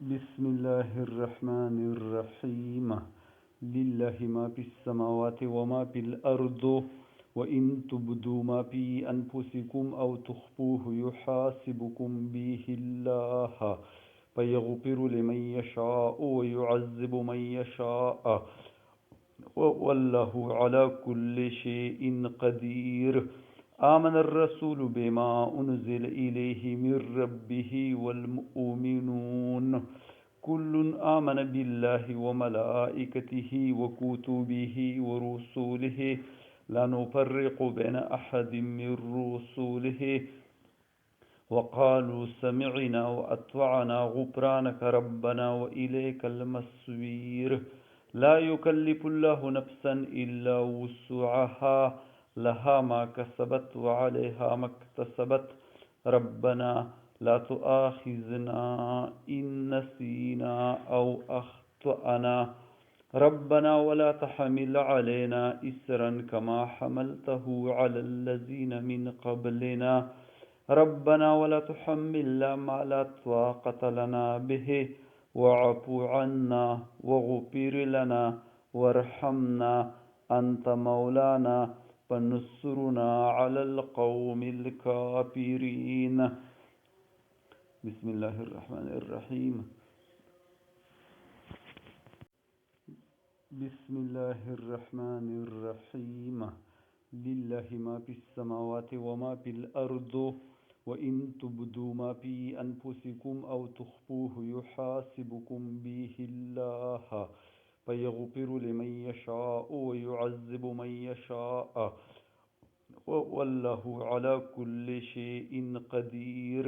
बिस्मिल्लाहिर्रहमानिर्रहीम। लिल्लाहि मा फिस समावाति व मा फिल अर्दि व इन तुब्दू मा फी अनफुसिकुम औ तुख्फूहु युहासिबुकुम बिहिल्लाह फयग़फिरु लिमन यशाअ व युअज़्ज़िबु मन यशाअ वल्लाहु अला कुल्लि शैइन क़दीर। आमनर रसूलु बिमा उन्ज़िल इलैहि मिर रब्बिहि वल मुमिनून कुल्लुन आमन बिल्लाहि व मलाइकतिहि व कुतुबिहि व रुसुलिहि ला नुफ़र्रिक़ु बैन अहदिम मिर रुसुलिहि व क़ालू समिअना व अत्वअना गुफ़्रानक रब्बना व इलैकल मसीर। ला युकल्लिफ़ुल्लाहु नफ़्सन इल्ला वुस्अहा लहा मा कसबत व अलैहा मक्तसबत रब्बना ला तुआखिज़ना इन नसीना औ अख्तअना रब्बना वला तहमिल अलैना इस्रन कमा हमलतहु अलल्लज़ीन मिन क़ब्लिना रब्बना वला तुहम्मिलना मा ला ताक़त लना बिहि वअफ़ु अन्ना वग़फ़िर लना वरहमना अन्त मौलाना फन्सुरना अलल क़ौमिल काफ़िरीन। बिस्मिल्लाहिर्रहमानिर्रहीम। बिस्मिल्लाहिर्रहमानिर्रहीम। लिल्लाहि मा फिस समावाति व मा फिल अर्दि व इन तुब्दू मा फी अनफुसिकुम औ तुख्फूहु युहासिबुकुम बिहिल्लाह फयग़फिरु लिमन यशाअ व युअज़्ज़िबु मन यशाअ वल्लाहु अला कुल्लि शैइन क़दीर।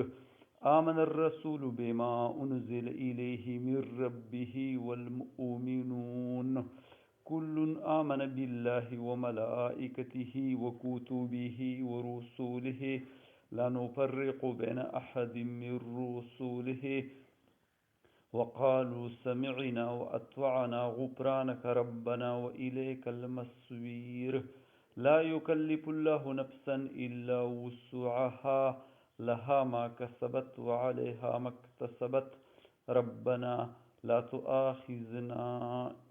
आमनर रसूलु बिमा उन्ज़िल इलैहि मिर रब्बिहि वल मुमिनून कुल्लुन आमन बिल्लाहि व मलाइकतिहि व कुतुबिहि व रुसुलिहि ला नुफ़र्रिक़ु बैन अहदिम मिर रुसुलिहि व क़ालू समिअना व अत्वअना गुफ़्रानक रब्बना व इलैकल मसीर। ला युकल्लिफ़ुल्लाहु नफ़्सन इल्ला वुस्अहा लहा मा कसबत व अलैहा मक्तसबत रब्बना ला तुआखिज़ना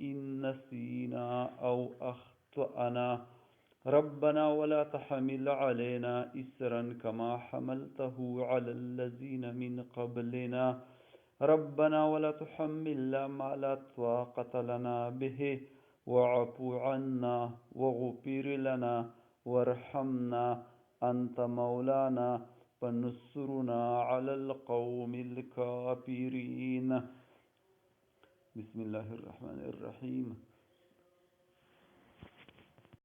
इन नसीना औ अख्तअना रब्बना वला तहमिल अलैना इस्रन कमा हमलतहु अलल्लज़ीन मिन क़ब्लिना रब्बना वला तुहम्मिलना मा ला ताक़त लना बिहि वअफ़ु अन्ना वग़फ़िर लना वरहमना अन्त मौलाना फन्सुरना अलल क़ौमिल काफ़िरीन। बिस्मिल्लाहिर्रहमानिर्रहीम।